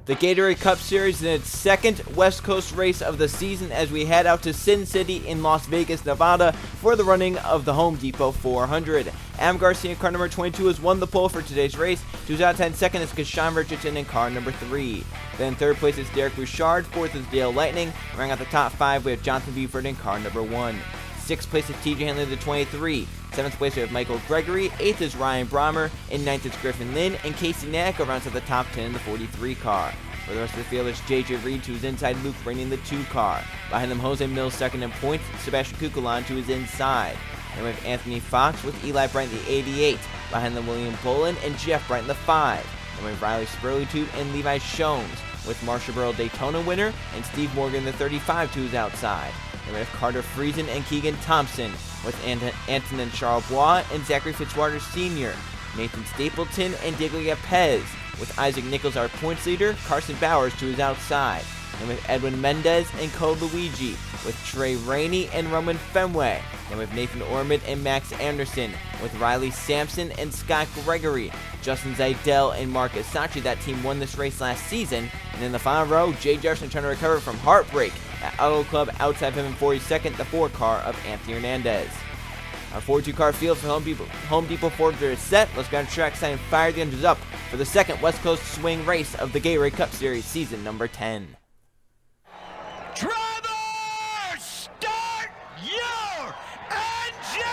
The Gatorade Cup Series in its second West Coast race of the season as we head out to Sin City in Las Vegas, Nevada for the running of the Home Depot 400. Adam Garcia in car number 22 has won the pole for today's race. 2 out of 10. Second is Kashan Richardson in car number 3. Then third place is Derek Bouchard. Fourth is Dale Lightning. Running out the top 5 we have Jonathan Buford in car number 1. Sixth place is TJ Henley, the 23. Seventh place we have Michael Gregory. Eighth is Ryan Brommer. And ninth is Griffin Lynn. And Casey Nacko rounds out the top 10 in the 43 car. For the rest of the field, there's JJ Reed, who's inside Luke Rainey in the 2 car. Behind them, Jose Mills second in points. Sebastian Kukulan, who is inside. And we have Anthony Fox with Eli Bryant, the 88. Behind them, William Poland and Jeff Bryant, the 5. And we have Riley Spurley and Levi Shones with Marsha Burrow, Daytona winner, and Steve Morgan, the 35, who's outside. And we have Carter Friesen and Keegan Thompson with Antonin Charlebois and Zachary Fitzwater Sr., Nathan Stapleton and Diglia Pez with Isaac Nichols, our points leader, Carson Bowers to his outside. And with Edwin Mendez and Code Luigi with Trey Rainey and Roman Fenway. And with Nathan Ormond and Max Anderson with Riley Sampson and Scott Gregory. Justin Zeidel and Marcus Sachi. That team won this race last season. And in the final row, Jay Jefferson trying to recover from heartbreak at Auto Club outside him in 42nd, the 4 car of Anthony Hernandez. Our 42 car field for Home Depot 400 is set. Let's go on track side and fire the engines up for the second West Coast swing race of the Gatorade Cup Series season number 10. Drivers, start your engines!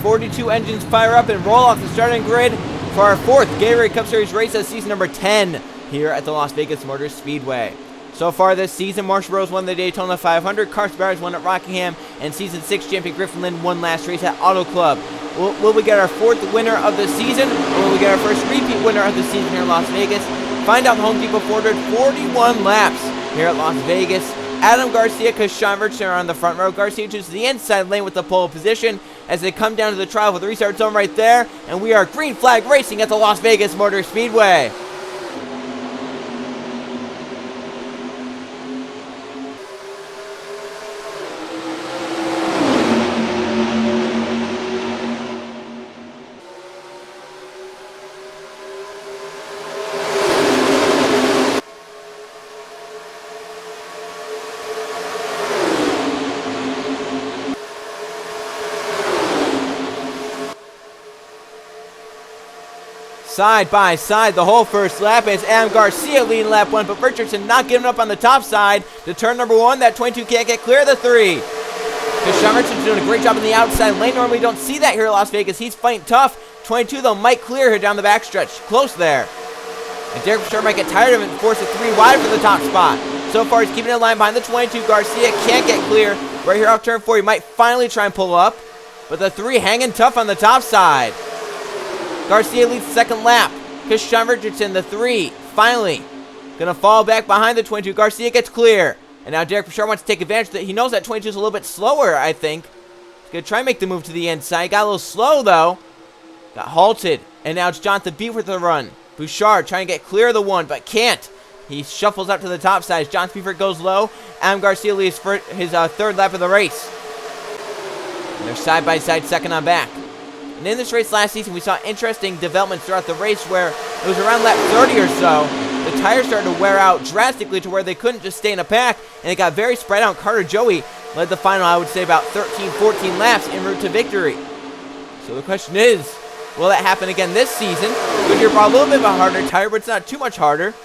42 engines fire up and roll off the starting grid for our 4th Gatorade Cup Series race of season number 10 here at the Las Vegas Motor Speedway. So far this season, Marsha Burrows won the Daytona 500, Carson Bowers won at Rockingham, and Season 6 champion Griffin Lynn won last race at Auto Club. Will we get our 4th winner of the season, or will we get our first repeat winner of the season here in Las Vegas? Find out in Home Depot 400, 41 laps here at Las Vegas. Adam Garcia, Kashan Richardson are on the front row. Garcia chooses the inside lane with the pole position as they come down to the trial with the restart zone right there, and we are green flag racing at the Las Vegas Motor Speedway. Side by side the whole first lap as Adam Garcia leading lap 1, but Richardson not giving up on the top side to turn number 1. That 22 can't get clear of the 3. Kashan Richardson's doing a great job in the outside lane. Normally don't see that here at Las Vegas. He's fighting tough. 22 though might clear here down the backstretch. Close there. And Derek Bouchard might get tired of it and force a 3 wide for the top spot. So far he's keeping in line behind the 22. Garcia can't get clear. Right here off turn 4 he might finally try and pull up. But the 3 hanging tough on the top side. Garcia leads the second lap. Kashan Richardson, the 3, finally gonna fall back behind the 22. Garcia gets clear. And now Derek Bouchard wants to take advantage of that. He knows that 22 is a little bit slower, I think. He's gonna try and make the move to the inside. Got a little slow, though. Got halted. And now it's Jonathan Buford with the run. Bouchard trying to get clear of the 1, but can't. He shuffles up to the top side as Jonathan Buford goes low. Adam Garcia leads for his 3rd lap of the race. And they're side by side, second on back. And in this race last season, we saw interesting developments throughout the race where it was around lap 30 or so, the tires started to wear out drastically to where they couldn't just stay in a pack, and it got very spread out. Carter Joey led the final, I would say, about 13, 14 laps en route to victory. So the question is, will that happen again this season? Goodyear brought a little bit of a harder tire, but it's not too much harder.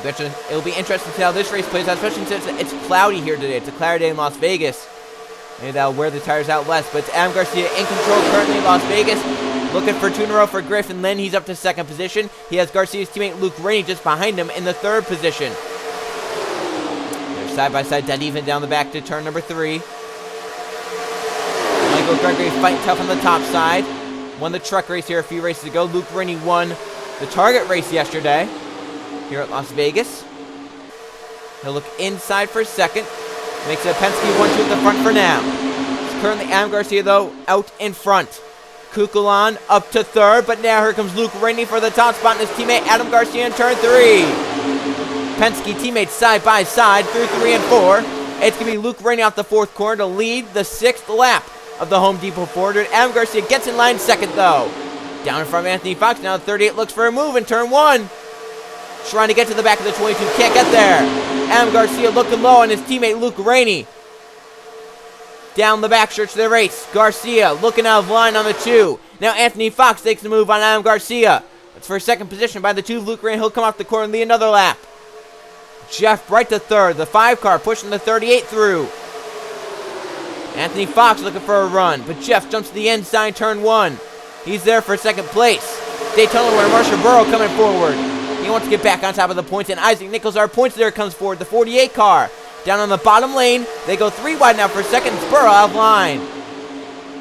It'll be interesting to see how this race plays out, especially since it's cloudy here today. It's a cloudy day in Las Vegas. Maybe that'll wear the tires out less, but it's Adam Garcia in control currently in Las Vegas. Looking for 2 in a row for Griffin Lynn. He's up to 2nd position. He has Garcia's teammate Luke Rainey just behind him in the 3rd position. They're side by side, dead even down the back to turn number 3. Michael Gregory fighting tough on the top side. Won the truck race here a few races ago. Luke Rainey won the target race yesterday here at Las Vegas. He'll look inside for 2nd. Makes it a Penske 1-2 at the front for now. It's currently Adam Garcia, though, out in front. Kukulan up to 3rd, but now here comes Luke Rainey for the top spot, and his teammate Adam Garcia in turn 3. Penske teammates side by side through 3 and 4. It's going to be Luke Rainey off the 4th corner to lead the 6th lap of the Home Depot 400. Adam Garcia gets in line second, though. Down in front of Anthony Fox. Now 38 looks for a move in turn 1. Trying to get to the back of the 22. Can't get there. Adam Garcia looking low on his teammate Luke Rainey. Down the backstretch of the race. Garcia looking out of line on the 2. Now Anthony Fox takes the move on Adam Garcia. It's for second position by the 2 of Luke Rainey. He'll come off the corner and lead another lap. Jeff Bright to third. The 5 car pushing the 38 through. Anthony Fox looking for a run, but Jeff jumps to the inside turn 1. He's there for second place. Daytona winner Marshall Burrow coming forward. He wants to get back on top of the points, and Isaac Nichols, our points leader, comes forward. The 48 car down on the bottom lane. They go 3 wide now for second. Burrow out of line.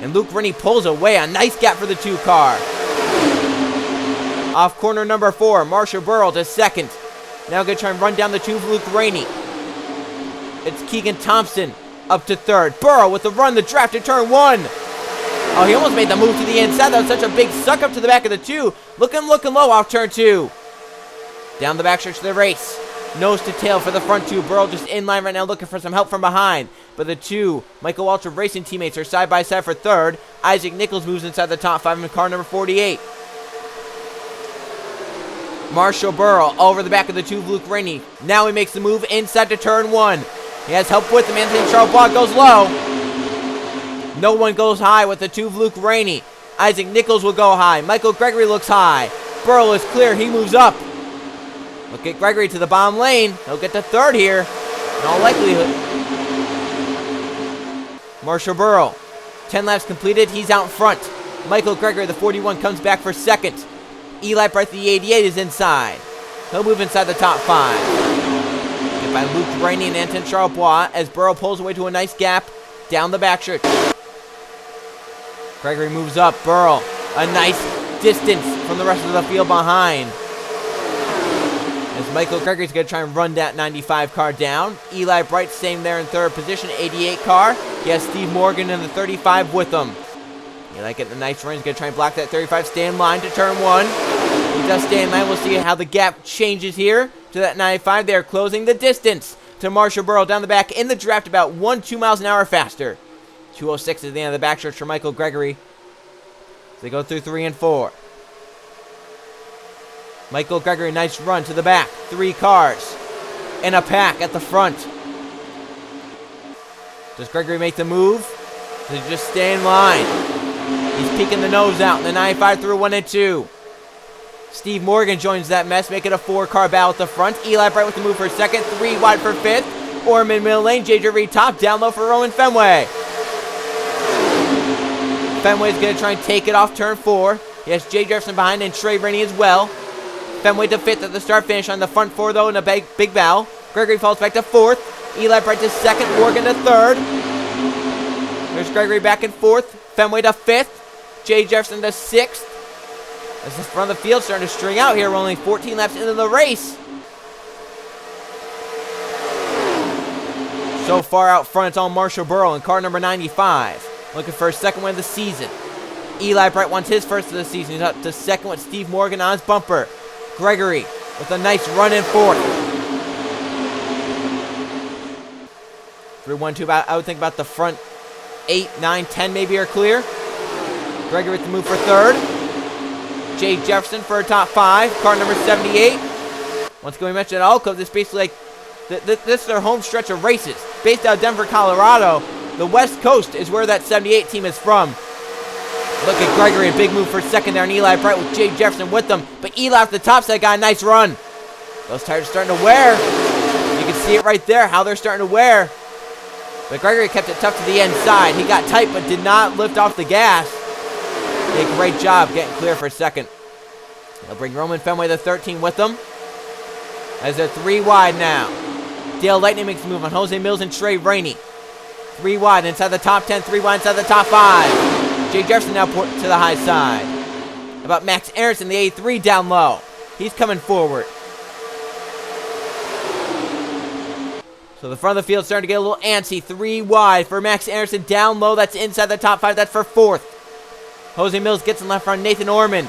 And Luke Rennie pulls away. A nice gap for the 2 car. Off corner number 4, Marshall Burrow to second. Now going to try and run down the 2 of Luke Rainey. It's Keegan Thompson up to third. Burrow with the run, the draft to turn 1. Oh, he almost made the move to the inside. That was such a big suck up to the back of the 2. Looking low off turn 2. Down the backstretch of the race. Nose to tail for the front 2. Burrow just in line right now looking for some help from behind. But the 2 Michael Walter Racing teammates are side by side for third. Isaac Nichols moves inside the top 5 in car number 48. Marshall Burrow over the back of the 2 of Luke Rainey. Now he makes the move inside to turn 1. He has help with him. Anthony Charles goes low. No one goes high with the 2 of Luke Rainey. Isaac Nichols will go high. Michael Gregory looks high. Burrow is clear. He moves up. Look at Gregory to the bottom lane. He'll get to third here. In all likelihood. Marshall Burrow. 10 laps completed. He's out in front. Michael Gregory, the 41, comes back for second. Eli Bright, the 88, is inside. He'll move inside the top 5. Get by Luke Rainey and Anton Charlebois as Burrow pulls away to a nice gap down the backstretch. Gregory moves up. Burrow, a nice distance from the rest of the field behind. As Michael Gregory's going to try and run that 95 car down. Eli Bright staying there in third position, 88 car. He has Steve Morgan in the 35 with him. Eli getting the nice run. He's going to try and block that 35. Stay in line to turn 1. He does stay in line. We'll see how the gap changes here to that 95. They're closing the distance to Marshall Burrow down the back in the draft about 1-2 miles an hour faster. 206 is the end of the backstretch for Michael Gregory. So they go through 3 and 4. Michael Gregory, nice run to the back. 3 cars in a pack at the front. Does Gregory make the move? Does he just stay in line? He's peeking the nose out in the 95 through 1 and 2. Steve Morgan joins that mess, making a 4-car battle at the front. Eli Bright with the move for second. 3 wide for 5th. Orman middle lane. J.J. Reed top. Down low for Roman Fenway. Fenway's going to try and take it off turn 4. He has Jay Jefferson behind and Trey Rainey as well. Fenway to 5th at the start. Finish on the front 4 though in a big battle. Gregory falls back to 4th. Eli Bright to 2nd. Morgan to 3rd. There's Gregory back in 4th. Fenway to 5th. Jay Jefferson to 6th. As the front of the field starting to string out here. We're only 14 laps into the race. So far out front, it's all Marshall Burrow in car number 95. Looking for his second win of the season. Eli Bright wants his first of the season. He's up to second with Steve Morgan on his bumper. Gregory with a nice run in 4th. 3-1-2. I would think about the front 8, 9, 10 maybe are clear. Gregory with the move for 3rd. Jay Jefferson for a top 5. Car number 78. Once again, we mentioned at all clubs, this basically like this is their home stretch of races. Based out of Denver, Colorado. The West Coast is where that 78 team is from. Look at Gregory, a big move for second there, and Eli Bright with Jay Jefferson with them. But Eli off the top side got a nice run. Those tires are starting to wear. You can see it right there, how they're starting to wear. But Gregory kept it tough to the inside. He got tight, but did not lift off the gas. Did a great job getting clear for second. They'll bring Roman Fenway the 13 with them. As they're 3 wide now. Dale Lightning makes a move on Jose Mills and Trey Rainey. 3 wide inside the top 10, 3 wide inside the top 5. Jay Jefferson now put to the high side. How about Max Aronson, the 83 down low. He's coming forward. So the front of the field starting to get a little antsy. 3 wide for Max Aronson down low. That's inside the top 5. That's for 4th. Jose Mills gets in left front. Nathan Ormond.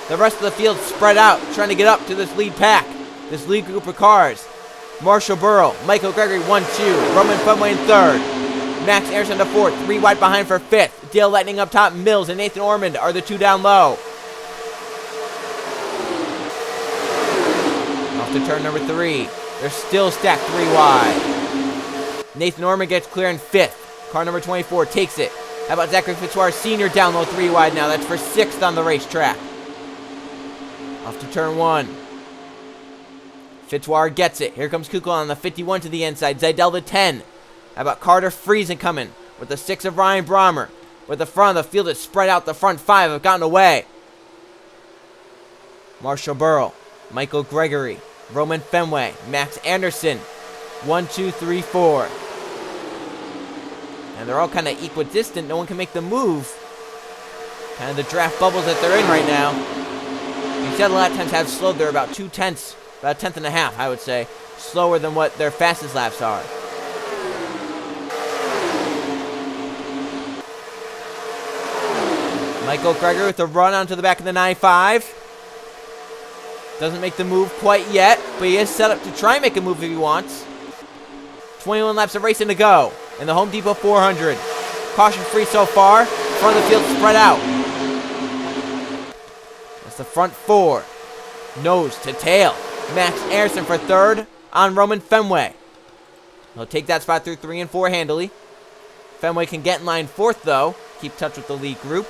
The rest of the field spread out, trying to get up to this lead pack. This lead group of cars. Marshall Burrow, Michael Gregory 1-2. Roman Fenway in 3rd. Max Anderson to fourth. 3 wide behind for fifth. Dale Lightning up top. Mills and Nathan Ormond are the 2 down low. Off to turn number 3. They're still stacked 3 wide. Nathan Ormond gets clear in fifth. Car number 24 takes it. How about Zachary Fitzwater Sr. down low 3 wide now? That's for 6th on the racetrack. Off to turn 1. Fitzwater gets it. Here comes Kukla on the 51 to the inside. Zidell to 10. How about Carter Friesen coming with the 6 of Ryan Brommer. With the front of the field is spread out. The front 5 have gotten away. Marshall Burrow, Michael Gregory, Roman Fenway, Max Anderson. 1, 2, 3, 4. And they're all kind of equidistant. No one can make the move. Kind of the draft bubbles that they're in right now. These dead lap times have slowed. They're about 2 tenths, about a tenth and a half, I would say. Slower than what their fastest laps are. Michael Gregory with a run onto the back of the 95. Doesn't make the move quite yet, but he is set up to try and make a move if he wants. 21 laps of racing to go in the Home Depot 400. Caution free so far. Front of the field spread out. That's the front 4. Nose to tail. Max Anderson for 3rd on Roman Fenway. He'll take that spot through 3 and 4 handily. Fenway can get in line 4th though. Keep touch with the lead group.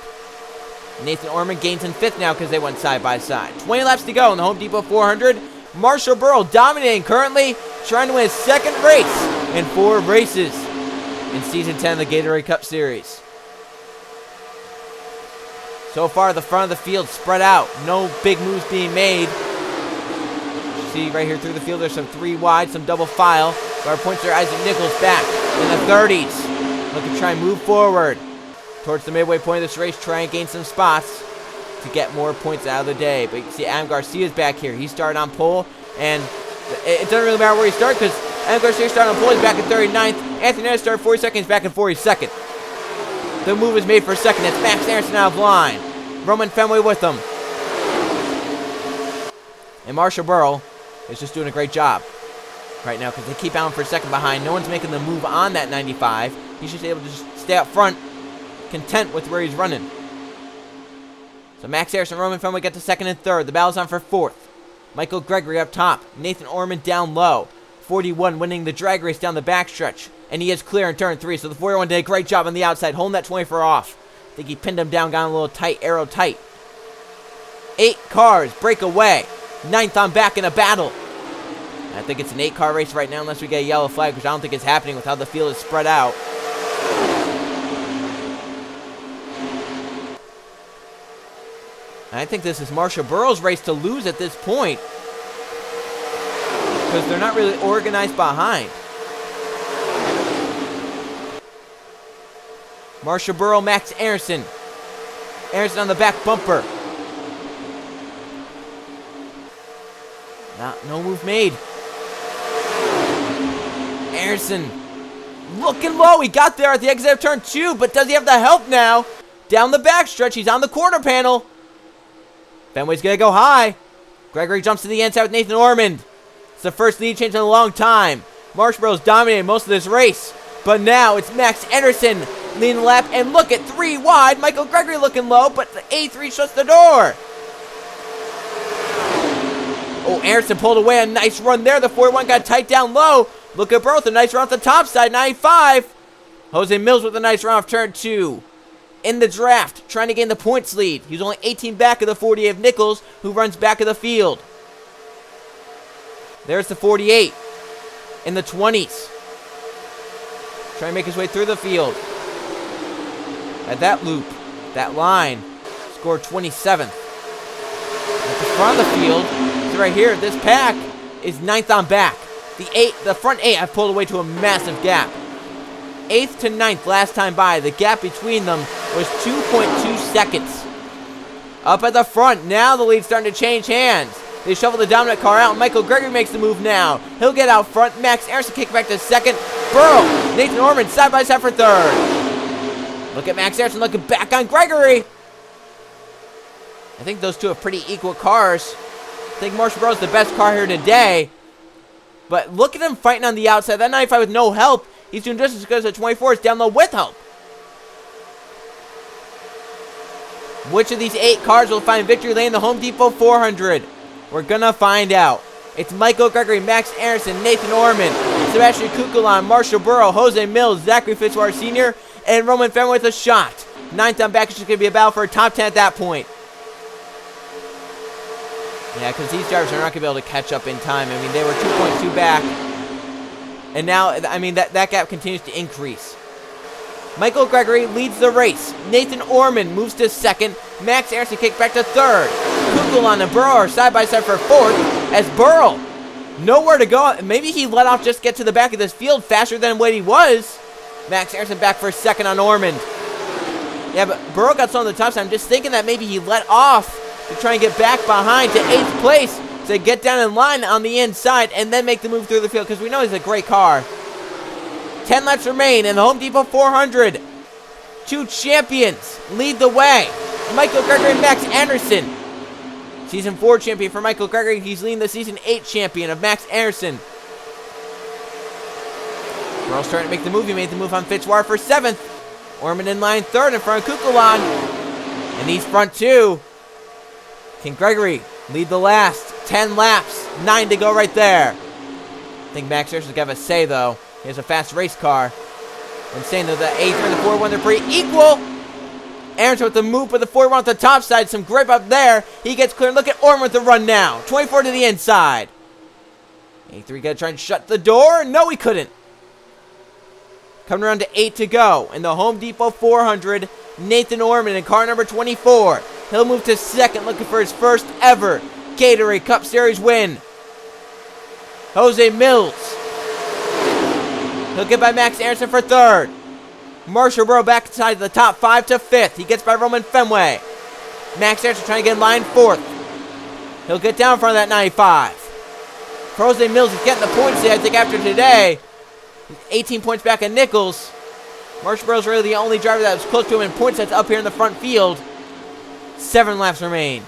Nathan Ormond gains in 5th now because they went side by side. 20 laps to go in the Home Depot 400. Marshall Burrow dominating currently, trying to win his 2nd race in 4 races in Season 10 of the Gatorade Cup Series. So far, the front of the field spread out. No big moves being made. See right here through the field, there's some 3 wide, some double file. Our points are Isaac Nichols back in the 30s. Looking to try and move forward towards the midway point of this race, try and gain some spots to get more points out of the day. But you can see Adam Garcia's back here. He started on pole, and it doesn't really matter where you start because Adam Garcia started on pole. He's back in 39th. Anthony Nettis started 42nd. He's back in 42nd. The move is made for 2nd. It's Max Anderson out of line. Roman Fenway with him. And Marshall Burrow is just doing a great job right now because they keep Allen for 2nd behind. No one's making the move on that 95. He's just able to just stay up front, content with where he's running. So Max Anderson and Roman Fenway get to 2nd and 3rd. The battle's on for 4th. Michael Gregory up top. Nathan Ormond down low. 41 winning the drag race down the backstretch. And he is clear in turn 3. So the 41 did a great job on the outside, holding that 24 off. I think he pinned him down, got him a little tight, arrow tight. 8 cars break away. 9th on back in a battle. I think it's an 8-car race right now unless we get a yellow flag, which I don't think is happening with how the field is spread out. And I think this is Marshall Burrow's race to lose at this point because they're not really organized behind. Marshall Burrow, Max Anderson. Anderson on the back bumper. No move made. Anderson looking low. He got there at the exit of turn 2, but does he have the help now? Down the backstretch. He's on the quarter panel. Fenway's going to go high. Gregory jumps to the inside with Nathan Ormond. It's the first lead change in a long time. Marshall Burrow's dominated most of this race. But now it's Max Anderson leading the lap. And look at 3 wide. Michael Gregory looking low, but the A3 shuts the door. Oh, Anderson pulled away. A nice run there. The 41 got tight down low. Look at Burrow with a nice run off the top side. 95. Jose Mills with a nice run off turn 2. In the draft, trying to gain the points lead. He's only 18 back of the 48 of Nichols, who runs back of the field. There's the 48 in the 20s. Trying to make his way through the field. At that loop, that line, scored 27th. At the front of the field, so right here, this pack is 9th on back. The front 8 have pulled away to a massive gap. 8th to 9th last time by. The gap between them was 2.2 seconds. Up at the front, now the lead's starting to change hands. They shovel the dominant car out, and Michael Gregory makes the move now. He'll get out front. Max Anderson kick back to 2nd. Burrow, Nathan Ormond side by side for 3rd. Look at Max Anderson looking back on Gregory. I think those two have pretty equal cars. I think Marshall Burrow's the best car here today. But look at him fighting on the outside. That 95 with no help. He's doing just as good as the 24s down low with Hope. Which of these 8 cars will find victory lane in the Home Depot 400? We're gonna find out. It's Michael Gregory, Max Aronson, Nathan Orman, Sebastian Kukulon, Marshall Burrow, Jose Mills, Zachary Fitzwater Sr., and Roman Fenway with a shot. 9th on back is just going to be a battle for a top 10 at that point. Yeah, because these drivers are not going to be able to catch up in time. I mean, they were 2.2 back. And now, I mean, that gap continues to increase. Michael Gregory leads the race. Nathan Orman moves to 2nd. Max Aronson kicks back to 3rd. Kukulon and Burrow are side by side for 4th. As Burrow, nowhere to go. Maybe he let off just to get to the back of this field faster than what he was. Max Aronson back for 2nd on Orman. Yeah, but Burrow got some on the top side. I'm just thinking that maybe he let off to try and get back behind to 8th place to get down in line on the inside and then make the move through the field because we know he's a great car. 10 laps remain in the Home Depot 400. 2 champions lead the way. Michael Gregory and Max Anderson. Season 4 champion for Michael Gregory. He's leading the Season 8 champion of Max Anderson. Burrow's starting to make the move. He made the move on Fitzwater for 7th. Orman in line 3rd in front of Kukulon. And these front 2. Can Gregory lead the last 10 laps? 9 to go right there. I think Max Anderson's got to have a say, though. He has a fast race car. I'm saying that the A3 and the 4-1, they're pretty equal. Aronson with the move with the 4-1 on the top side. Some grip up there. He gets clear. Look at Orman with the run now. 24 to the inside. A3 got to try and shut the door. No, he couldn't. Coming around to 8 to go. In the Home Depot 400, Nathan Orman in car number 24. He'll move to 2nd, looking for his first ever Gatorade Cup Series win. Jose Mills. He'll get by Max Aronson for 3rd. Marshall Burrow back inside the top 5 to 5th. He gets by Roman Fenway. Max Aronson trying to get in line 4th. He'll get down in front of that 95. For Jose Mills, he's getting the points, I think, after today. 18 points back on Nichols. Marshall Burrow's really the only driver that was close to him in points that's up here in the front field. 7 laps remain.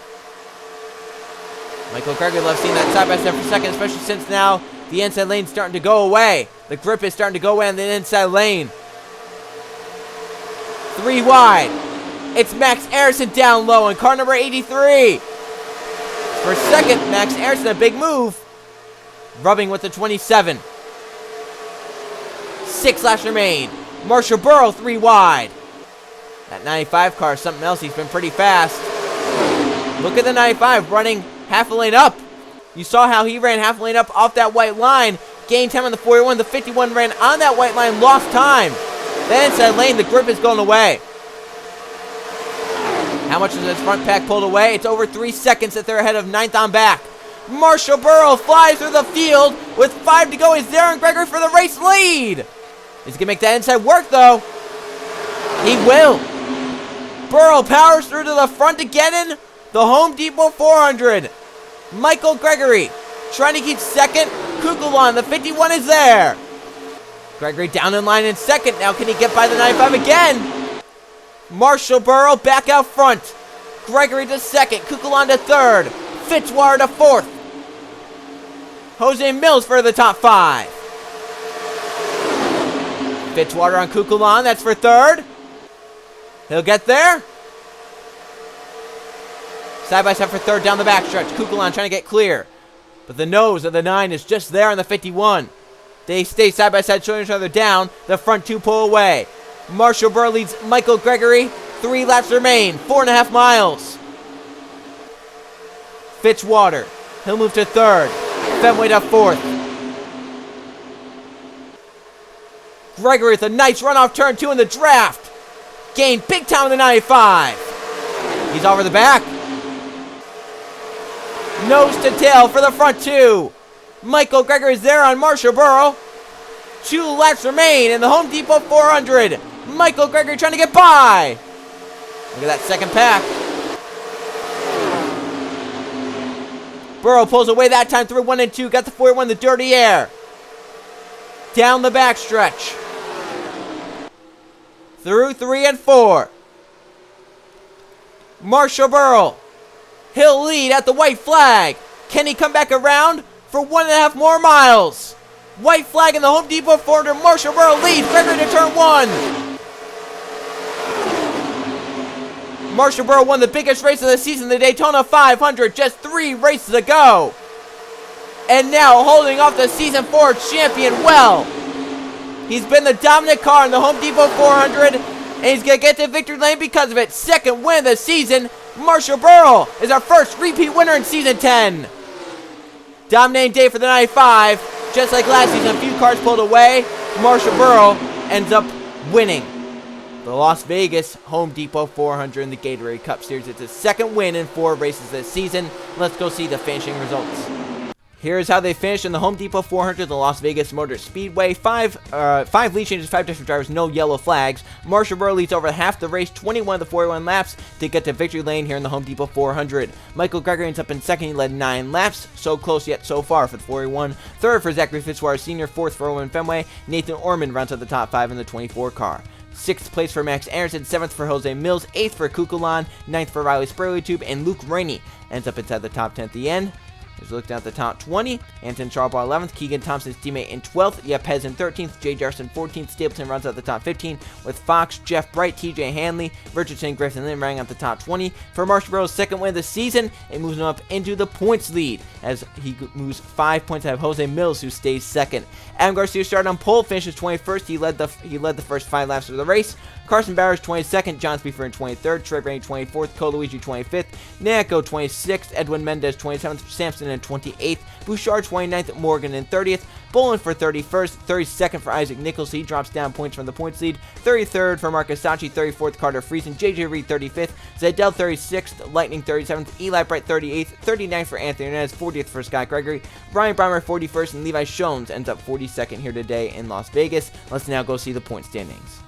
Michael Gregory loves seeing that side by side for 2nd, especially since now the inside lane's starting to go away. The grip is starting to go away on the inside lane. 3 wide. It's Max Aronson down low in car number 83. For 2nd, Max Aronson, a big move. Rubbing with the 27. 6 laps remain. Marshall Burrow 3 wide. That 95 car is something else. He's been pretty fast. Look at the 95 running half a lane up. You saw how he ran half a lane up off that white line. Gained time on the 41. The 51 ran on that white line. Lost time. Then inside lane, the grip is going away. How much is this front pack pulled away? It's over 3 seconds that they're ahead of 9th on back. Marshall Burrow flies through the field with 5 to go. Is Darren Gregory for the race lead? He's going to make that inside work, though. He will. Burrow powers through to the front to get in the Home Depot 400. Michael Gregory trying to keep 2nd. Kukulon, the 51 is there. Gregory down in line in 2nd. Now can he get by the 95 again? Marshall Burrow back out front. Gregory to 2nd. Kukulon to 3rd. Fitzwater to 4th. Jose Mills for the top 5. Fitzwater on Kukulon. That's for 3rd. He'll get there. Side by side for 3rd down the backstretch. Kukulon trying to get clear. But the nose of the 9 is just there on the 51. They stay side by side, showing each other down. The front 2 pull away. Marshall Burrow leads Michael Gregory. 3 laps remain. 4.5 miles. Fitzwater. He'll move to 3rd. Fenway to 4th. Gregory with a nice run off turn 2 in the draft. Gained big time in the 95. He's over the back. Nose to tail for the front 2. Michael Gregory is there on Marshall Burrow. 2 laps remain in the Home Depot 400. Michael Gregory trying to get by. Look at that 2nd pack. Burrow pulls away that time through 1 and 2. Got the 41, the dirty air. Down the backstretch. Through 3 and 4. Marshall Burrow. He'll lead at the white flag. Can he come back around for 1.5 more miles? White flag in the Home Depot 400. Marshall Burrow leads Gregory to turn 1. Marshall Burrow won the biggest race of the season, the Daytona 500, just 3 races ago. And now holding off the season 4 champion well. He's been the dominant car in the Home Depot 400, and he's going to get to victory lane because of it. Second win of the season. Marshall Burrow is our first repeat winner in season 10. Dominating day for the 95. Just like last season, a few cars pulled away. Marshall Burrow ends up winning the Las Vegas Home Depot 400 in the Gatorade Cup Series. It's his second win in 4 races this season. Let's go see the finishing results. Here's how they finished in the Home Depot 400, the Las Vegas Motor Speedway. 5 lead changes, 5 different drivers, no yellow flags. Marshall Burrow leads over half the race, 21 of the 41 laps to get to victory lane here in the Home Depot 400. Michael Gregory ends up in second. He led 9 laps. So close yet so far for the 41. Third for Zachary Fitzwater Sr., fourth for Owen Fenway. Nathan Orman rounds out the top 5 in the 24 car. 6th place for Max Anderson, 7th for Jose Mills, 8th for Kukulan, 9th for Riley Spraytube, and Luke Rainey ends up inside the top 10 at the end. As we look down at the top 20, Anton Charbonneau 11th, Keegan Thompson's teammate in 12th, Yepes in 13th, Jay Jefferson 14th, Stapleton rounds out the top 15, with Fox, Jeff Bright, TJ Hanley, Richardson, Griffin Lynn rounding out the top 20. For Marshall Burrow's second win of the season, it moves him up into the points lead, as he moves 5 points ahead of Jose Mills, who stays second. Adam Garcia started on pole, finishes 21st, he led the first 5 laps of the race. Carson Bowers 22nd, John Speaker in 23rd, Trey Rainey 24th, Cole Luigi 25th, Nako 26th, Edwin Mendez 27th, Sampson in 28th, Bouchard 29th, Morgan in 30th, Bolin for 31st, 32nd for Isaac Nichols, he drops down points from the points lead, 33rd for Marcus Sachi, 34th Carter Friesen, JJ Reed 35th, Zedell 36th, Lightning 37th, Eli Bright 38th, 39th for Anthony Hernandez, 40th for Scott Gregory, Brian Breimer 41st, and Levi Shones ends up 42nd here today in Las Vegas. Let's now go see the point standings.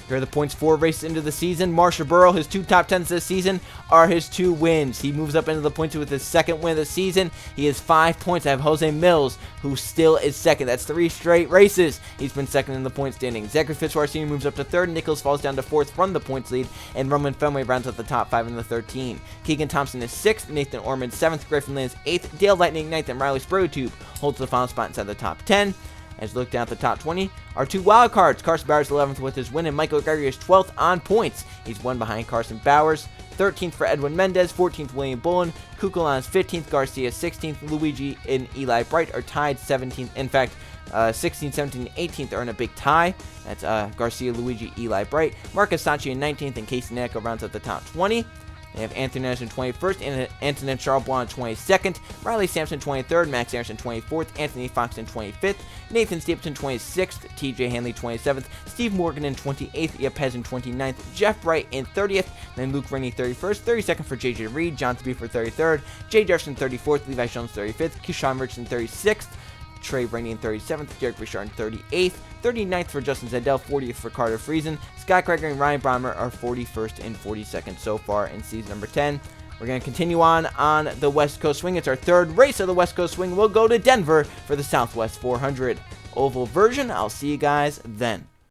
Here are the points 4 races into the season. Marshall Burrow, his 2 top 10s this season are his 2 wins. He moves up into the points with his second win of the season. He has 5 points. I have Jose Mills, who still is second. That's 3 straight races. He's been second in the point standing. Zachary Fitzwater Sr. moves up to 3rd. Nichols falls down to 4th from the points lead. And Roman Fenway rounds out the top 5 in the 13. Keegan Thompson is 6th. Nathan Orman 7th. Griffin Lynn is 8th. Dale Lightning 9th. And Riley Spraytube holds the final spot inside the top 10. As we look down at the top 20, our 2 wild cards. Carson Bowers 11th with his win, and Michael Gregory is 12th on points. He's 1 behind Carson Bowers. 13th for Edwin Mendez, 14th William Bullen, Kukulan is 15th, Garcia 16th, Luigi and Eli Bright are tied 17th. In fact, 16th, 17th, and 18th are in a big tie. That's Garcia, Luigi, Eli Bright. Marcus Sachi in 19th, and Casey Nako rounds out the top 20. They have Anthony Anderson 21st, and Antonin Charbonneau 22nd, Riley Sampson 23rd, Max Anderson 24th, Anthony Fox in 25th, Nathan Stapleton 26th, TJ Hanley 27th, Steve Morgan in 28th, Yepes in 29th, Jeff Bright in 30th, then Luke Rainey 31st, 32nd for JJ Reed, John Speaker 33rd, Jay Jefferson 34th, Levi Jones 35th, Keyshawn Richardson 36th, Trey Rainey in 37th, Derek Bouchard in 38th, 39th for Justin Zedell, 40th for Carter Friesen. Scott Gregory and Ryan Breimer are 41st and 42nd so far in season number 10. We're going to continue on the West Coast Swing. It's our 3rd race of the West Coast Swing. We'll go to Denver for the Southwest 400 oval version. I'll see you guys then.